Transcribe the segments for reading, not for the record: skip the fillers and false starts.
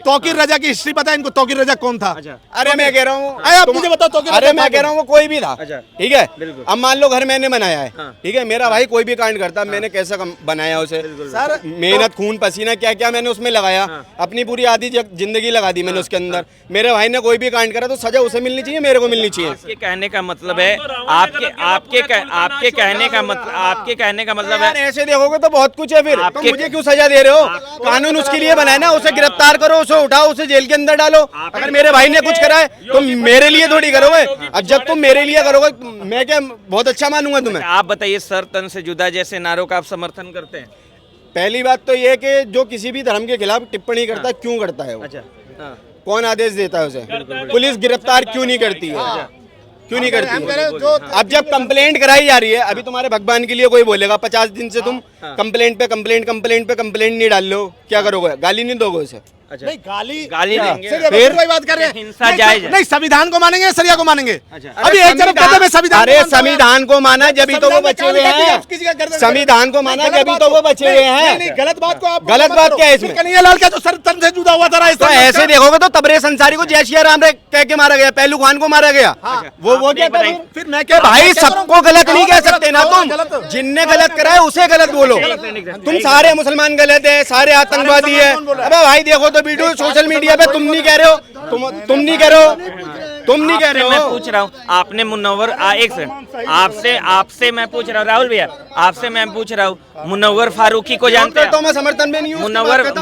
तौकीर रजा की हिस्ट्री पता है इनको? तौकीर रजा कौन था? अरे मैं कह रहा हूँ, आप मुझे बताओ तौकीर अरे मैं कह रहा हूँ वो कोई भी था, ठीक है। बिल्कुल। अब मान लो घर मैंने बनाया है, ठीक है, मेरा भाई कोई भी कांड करता, मैंने कैसा बनाया उसे, सर मेहनत खून पसीना क्या क्या मैंने उसमें लगाया, अपनी पूरी आधी जिंदगी लगा दी मैंने उसके अंदर। मेरे भाई ने कोई भी कांड करा तो सजा उसे मिलनी चाहिए, मेरे को मिलनी चाहिए। आपके कहने का मतलब है, आपके कहने का मतलब है, ऐसे देखोगे तो बहुत कुछ है। फिर तुम मुझे क्यों सजा दे रहे हो? कानून उसके लिए बनाया ना, उसे गिरफ्तार करो, उसे उठाओ, उसे जेल के अंदर डालो। अगर मेरे भाई ने कुछ करा है तुम मेरे लिए थोड़ी करोगे, और जब तुम मेरे लिए करोगे मैं क्या बहुत अच्छा मानूंगा तुम्हें? आप बताइए, सर तन से जुदा जैसे नारों का आप समर्थन करते हैं? पहली बात तो ये कि जो किसी भी धर्म के खिलाफ टिप्पणी करता है, क्यों करता है वो? अच्छा, कौन आदेश देता है उसे? पुलिस गिरफ्तार क्यों नहीं करती है? क्यों नहीं करती है? अब जब कंप्लेंट कराई जा रही है, अभी तुम्हारे भगवान के लिए कोई बोलेगा 50 दिन से तुम कंप्लेंट पे कंप्लेंट नहीं डाल लो, क्या करोगे? गाली नहीं दोगे उसे? अच्छा, नहीं गाली देंगे, फिर कोई बात कर रहे हैं, हिंसा जायज है। नहीं संविधान को मानेंगे, सरिया को मानेंगे? अच्छा। अभी एक तरफ कहते हैं संविधान, अरे संविधान को माना जब तो वो बचे हुए हैं, संविधान को माना जब तो वो बचे हुए हैं। गलत बात को आप, गलत बात क्या है इसमें? कन्हैया लाल का जो सर तन से जुदा हुआ था, तो ऐसे देखोगे तो तबरेज अंसारी को जय श्री राम कह के मारा गया, पहलू खान को मारा गया, वो क्या था? फिर मैं क्या भाई सबको गलत नहीं कह सकते ना तुम, जिनने गलत करा है उसे गलत बोलो। तुम सारे मुसलमान गलत है, सारे आतंकवादी है। अबे भाई देखो तो वीडियो सोशल मीडिया पे तुम नहीं कह रहे हो, तुम नहीं कह रहे हो, तुम नहीं कह रहे हो। मैं पूछ रहा हूँ, आपने मुनव्वर एक सेकंड, आपसे मैं पूछ रहा हूँ, राहुल भैया आपसे मैं पूछ रहा हूँ, मुनव्वर फारूकी को जानते हैं? तो मैं समर्थन में नहीं हूँ।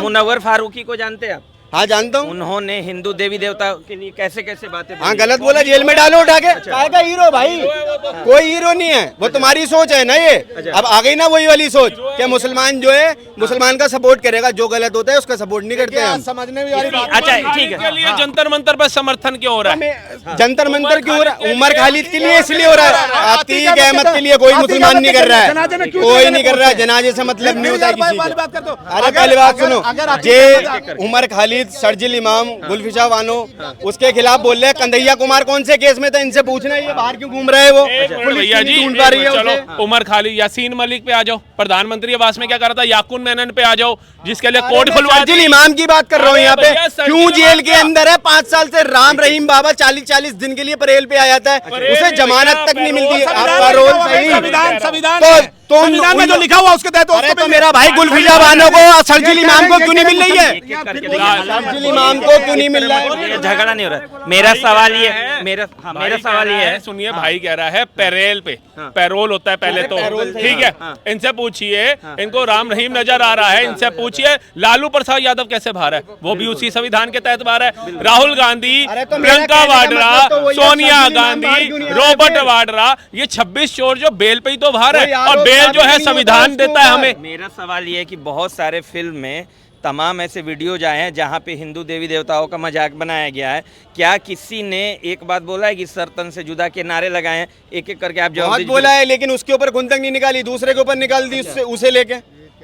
मुनव्वर फारूकी को जानते हैं आप? हाँ जानता हूँ। उन्होंने हिंदू देवी देवता के लिए कैसे कैसे बातें हाँ गलत बोला, जेल में डालो उठा के। काय का हीरो भाई? कोई हीरो नहीं है, वो तुम्हारी सोच है ना ये। अब आ गई ना वही वाली सोच कि मुसलमान जो है मुसलमान का सपोर्ट करेगा, जो गलत होता है उसका सपोर्ट नहीं करते हैं। समझने वाली बात। अच्छा ठीक है, लिए जंतर मंतर पर समर्थन क्यों हो रहा है? जंतर मंतर क्यों हो रहा है? उमर खालिद के लिए इसलिए हो रहा है, अतीक अहमद के लिए कोई मुसलमान नहीं कर रहा है, कोई नहीं कर रहा है। जनाजे से मतलब नहीं होता किसी को। अरे पहली बात सुनो, जे उमर खालिद, शर्जिल इमाम, गुलफिशा बानो उसके खिलाफ बोल रहे हैं। कन्हैया कुमार कौन से केस में था? इनसे पूछना, ये बाहर क्यों घूम रहे हैं? वो भैया जी ढूंढ पा रही है चलो, उसे। उमर खालिद, यासीन मलिक पे आ जाओ, प्रधानमंत्री आवास में क्या कर रहा था, याकून मेनन पे आ जाओ, जिसके लिए कोर्ट खुलवा शर्जिल इमाम की बात कर रहा हूँ यहाँ पे। भैया, शर्जिल क्यों जेल इमाम के अंदर है? 5 साल से राम रहीम बाबा 40-40 दिन के लिए परेल पे आ जाता है, उसे जमानत तक नहीं मिलती है। आपका रोल सही। संविधान में जो लिखा हुआ उसके तहत अरे तो मेरा भाई गुलफिशा बानो को और शर्जिल इमाम को क्यों नहीं मिल रही है? शर्जिल इमाम को क्यों नहीं मिल रहा है? झगड़ा नहीं हो रहा। मेरा सवाल ये है, मेरा सवाल ये है, सुनिए भाई कह रहा है पैरेल पे, पैरोल होता है पहले तो, ठीक है, इनसे पूछिए, इनको राम रहीम नजर आ रहा है, इनसे पूछिए लालू प्रसाद यादव कैसे बाहर है, वो भी उसी संविधान के तहत बाहर है। राहुल गांधी, प्रियंका वाड्रा, सोनिया गांधी, रॉबर्ट वाड्रा, ये 26 चोर जो बेल पे ही तो बाहर है, और बेल जो है संविधान देता है हमें। मेरा सवाल ये है कि बहुत सारे फिल्म में तमाम ऐसे वीडियोज आए हैं जहाँ पे हिंदू देवी देवताओं का मजाक बनाया गया है। क्या किसी ने एक बात बोला है कि सर तन से जुदा के नारे लगाए हैं? एक एक करके आप जवाब बहुत बोला है, लेकिन उसके ऊपर गुंतक नहीं निकाली, दूसरे के ऊपर निकाल दी, उसे लेके।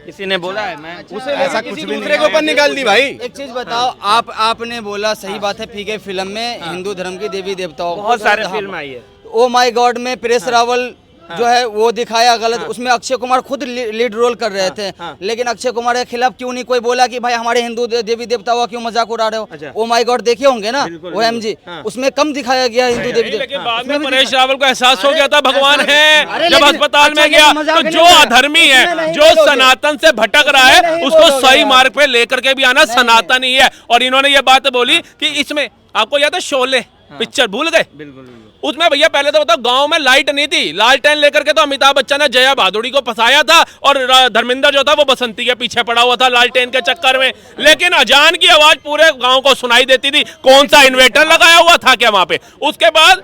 किसी ने बोला है? मैं उसे ऐसा कुछ भी दूसरे के ऊपर निकाल दी भाई। एक चीज बताओ, आपने बोला सही बात है, फीके फिल्म में हिंदू धर्म की देवी देवताओं बहुत सारे फिल्म आई है। ओ माय गॉड में प्रेस रावल जो है वो दिखाया गलत, उसमें अक्षय कुमार खुद लीड रोल कर रहे थे, लेकिन अक्षय कुमार के खिलाफ क्यों नहीं कोई बोला कि भाई हमारे हिंदू देवी देवताओं क्यों मजाक उड़ा रहे हो? ओ माय गॉड देखे होंगे ना OMG, उसमें कम दिखाया गया हिंदू देवी लेकिन देवता। बाद में परेश रावल को एहसास हो गया था भगवान है, जब अस्पताल में गया तो जो अधर्मी है, जो सनातन से भटक रहा है, उसको सही मार्ग पे लेकर के भी आना सनातन ही है। और इन्होंने ये बात बोली कि इसमें आपको याद है शोले पिक्चर, भूल गए? बिल्कुल। उसमें भैया पहले तो बताओ, गांव में लाइट नहीं थी, लालटेन लेकर के तो अमिताभ बच्चन ने जया भादुड़ी को फंसाया था, और धर्मेंद्र जो था वो बसंती के पीछे पड़ा हुआ था लालटेन के चक्कर में। लेकिन अजान की आवाज पूरे गांव को सुनाई देती थी। कौन सा इन्वर्टर लगाया हुआ था क्या वहां पे? उसके बाद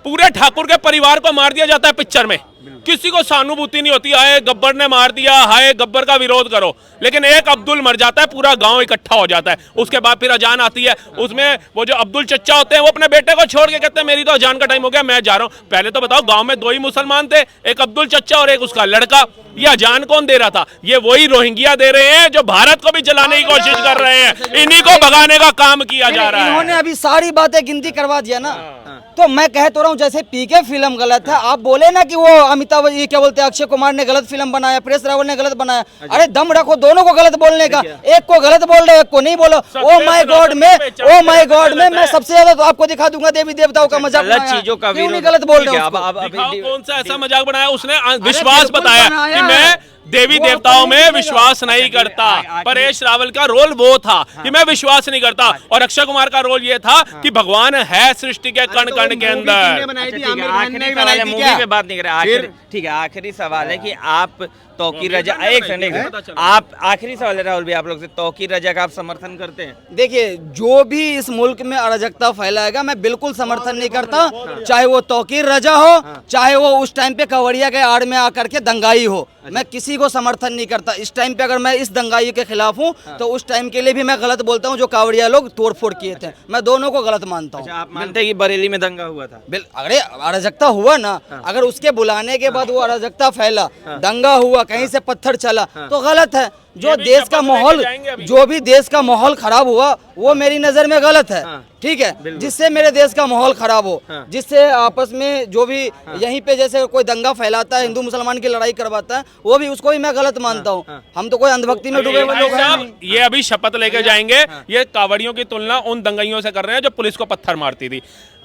पूरे ठाकुर के परिवार को मार दिया जाता है पिक्चर में, किसी को सहानुभूति नहीं होती, हाय गब्बर ने मार दिया, हाय गब्बर का विरोध करो। लेकिन एक अब्दुल मर जाता है, पूरा गांव इकट्ठा हो जाता है। उसके बाद फिर अजान आती है, उसमें वो जो अब्दुल चचा होते हैं वो अपने बेटे को छोड़ के कहते हैं मेरी तो अजान का टाइम हो गया, मैं जा रहा हूं। पहले तो बताओ, गांव में 2 ही मुसलमान थे, एक अब्दुल चचा और एक उसका लड़का। ये अजान कौन दे रहा था? ये वही रोहिंग्या दे रहे हैं जो भारत को भी जलाने की कोशिश कर रहे हैं। इन्हीं को भगाने का काम किया जा रहा है। इन्होंने अभी सारी बातें गिनती करवा दिया ना। तो मैं कह तो रहा हूँ जैसे पीके फिल्म गलत है, आप बोले ना कि वो अमिताभ ये क्या बोलते हैं अक्षय कुमार ने गलत फिल्म बनाया, परेश रावल ने गलत बनाया। अरे दम रखो दोनों को गलत बोलने का, एक को गलत बोल रहे एक को नहीं बोलो। ओ माय गॉड में मैं सबसे ज्यादा तो आपको दिखा दूंगा देवी देवताओं का मजाक गलत चीजों का क्यों नहीं गलत बोल रहे हो? दिखाओ कौन सा ऐसा मजाक बनाया उसने, विश्वास बताया कि मैं देवी देवताओं में विश्वास नहीं करता। परेश रावल का रोल वो था कि मैं विश्वास नहीं करता, और अक्षय कुमार का रोल ये था कि भगवान है सृष्टि के कण कण के अंदर। मूवी पे बात नहीं कर रहे, ठीक है आखिरी सवाल है कि आप तौकीर रजा, एक सेकंड, आप आखिरी सवाल है राहुल भी आप लोग से, तौकीर रजा का आप समर्थन करते हैं? देखिए जो भी इस मुल्क में अराजकता फैलाएगा मैं बिल्कुल समर्थन नहीं करता, चाहे वो तौकीर रजा हो, चाहे वो उस टाइम पे कवड़िया के आड़ में आकर के दंगाई हो, मैं किसी को समर्थन नहीं करता। इस टाइम पे अगर मैं इस दंगाई के खिलाफ हूँ तो उस टाइम के लिए भी मैं गलत बोलता हूँ जो कावड़िया लोग तोड़फोड़ किए थे, मैं दोनों को गलत मानता हूँ। आप मानते हैं कि बरेली में दंगा हुआ था? अरे अराजकता हुआ ना, अगर उसके बुलाने के बाद वो अराजकता फैला, दंगा हुआ, कहीं से पत्थर चला तो गलत है। जो देश का माहौल, जो भी देश का माहौल खराब हुआ वो मेरी नजर में गलत है, ठीक है, जिससे मेरे देश का माहौल खराब हो, जिससे आपस में जो भी यहीं पे जैसे कोई दंगा फैलाता है, हिंदू मुसलमान की लड़ाई करवाता है, वो भी उसको भी मैं गलत मानता हूँ। हम तो कोई अंधभक्ति में डूबे हुए लोग हैं। ये अभी शपथ लेके जाएंगे, ये कावड़ियों की तुलना उन दंगाइयों से कर रहे हैं जो पुलिस को पत्थर मारती थी।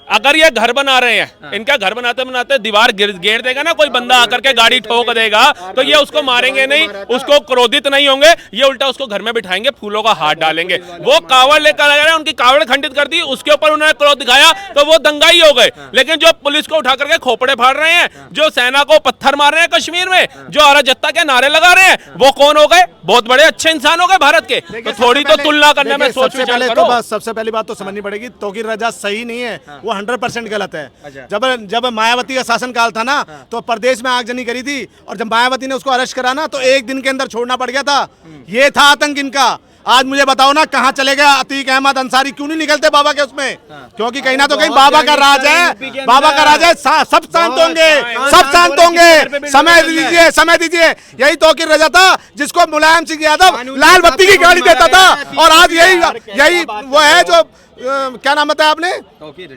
अगर ये घर बना रहे हैं, इनका घर बनाते बनाते दीवार घेर देगा ना कोई बंदा आकर के, गाड़ी ठोक देगा, तो ये उसको मारेंगे नहीं, उसको क्रोधित नहीं होंगे, ये उल्टा उसको घर में बिठाएंगे, फूलों का हाथ डालेंगे। वो कावड़ लेकर आ रहे हैं, उनकी कावड़ खंडित कर दी, उसके ऊपर उन्होंने क्रोध दिखाया तो वो दंगाई हो गए। लेकिन जो पुलिस को उठा करके खोपड़े फाड़ रहे हैं, जो सेना को पत्थर मार रहे हैं कश्मीर में, जो अराजकता के नारे लगा रहे हैं, वो कौन हो गए? बहुत बड़े अच्छे इंसान हो गए भारत के। तो थोड़ी तो तुलना करने में सोच विचार करो। सबसे पहली बात तो समझनी पड़ेगी, तौकीर रजा सही नहीं है, वो 100% गलत है। जब मायावती का शासन काल था ना तो प्रदेश में आगजनी करी थी, और जब मायावती ने उसको अरेस्ट करा ना तो एक दिन के अंदर छोड़ना पड़ गया था। ये था आतंक इनका। आज मुझे बताओ ना कहाँ चले गए अतीक अहमद अंसारी, क्यों नहीं निकलते बाबा के उसमें? क्योंकि कहीं ना तो कहीं बाबा का राज है, बाबा का राज है, सब शांत होंगे, सब शांत होंगे। समय दीजिए, समय दीजिए। यही तौकीर रजा था जिसको मुलायम सिंह यादव लाल बत्ती की गाड़ी देता था, और आज यही वो है जो क्या नाम बताया आपने,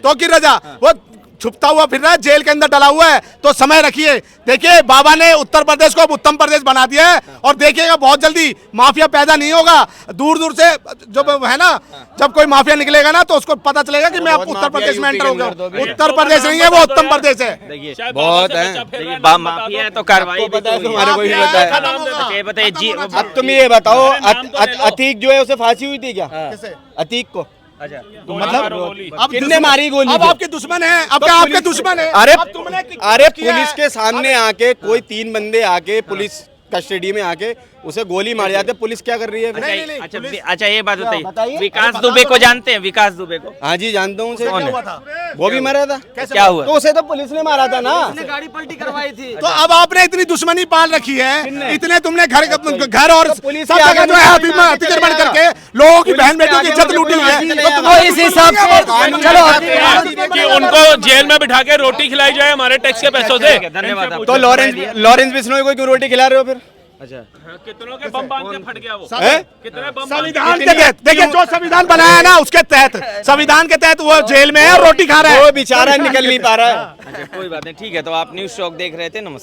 तौकीर रजा, वो छुपता हुआ फिर रहा है, जेल के अंदर डला हुआ है। तो समय रखिए, देखिए बाबा ने उत्तर प्रदेश को उत्तम प्रदेश बना दिया है, और देखिएगा बहुत जल्दी माफिया पैदा नहीं होगा। दूर दूर से जब है ना, जब कोई माफिया निकलेगा ना तो उसको पता चलेगा कि मैं उत्तर प्रदेश में एंटर हो गया। उत्तर प्रदेश नहीं है, वो उत्तम प्रदेश है। बहुत है माफिया है तो कार्रवाई तुम्हारे को ही बताइए जी। अब तुम ये बताओ, अतीक जो है उसे फांसी हुई थी क्या? अतीक को तो मतलब अब कितने मारी गोली? अब आपके दुश्मन है, अब क्या आपके दुश्मन है? अरे पुलिस के सामने आके कोई 3 बंदे आके पुलिस कस्टडी में आके उसे गोली मार जाते, पुलिस क्या कर रही है? अच्छा ये बात बताइए, विकास दुबे को जानते हैं? विकास दुबे को? हाँ जी जानता हूँ। क्या हुआ था? वो भी मरा था। क्या हुआ? तो उसे तो पुलिस ने मारा था ना, गाड़ी पलटी करवाई थी। तो अब आपने इतनी दुश्मनी पाल रखी है, इतने तुमने घर और पुलिस सब जगह जो है अतिक्रमण करके लोगों की बहन बेटियों की इज्जत लूटी है, तो इस हिसाब से चलो कि उनको जेल में बिठा के रोटी खिलाई जाए हमारे टैक्स के पैसों से। धन्यवाद। तो लॉरेंस बिश्नोई को क्यों रोटी खिला रहे हो फिर? कितनों के बम बांध के फट गया वो? कितने बम? संविधान के तहत देखिए, जो संविधान बनाया है ना उसके तहत, संविधान के तहत वो जेल में है और रोटी खा रहा है। वो बेचारा निकल नहीं पा रहा है। अच्छा कोई बात नहीं, ठीक है। तो आप न्यूज़ शॉक देख रहे थे, नमस्कार।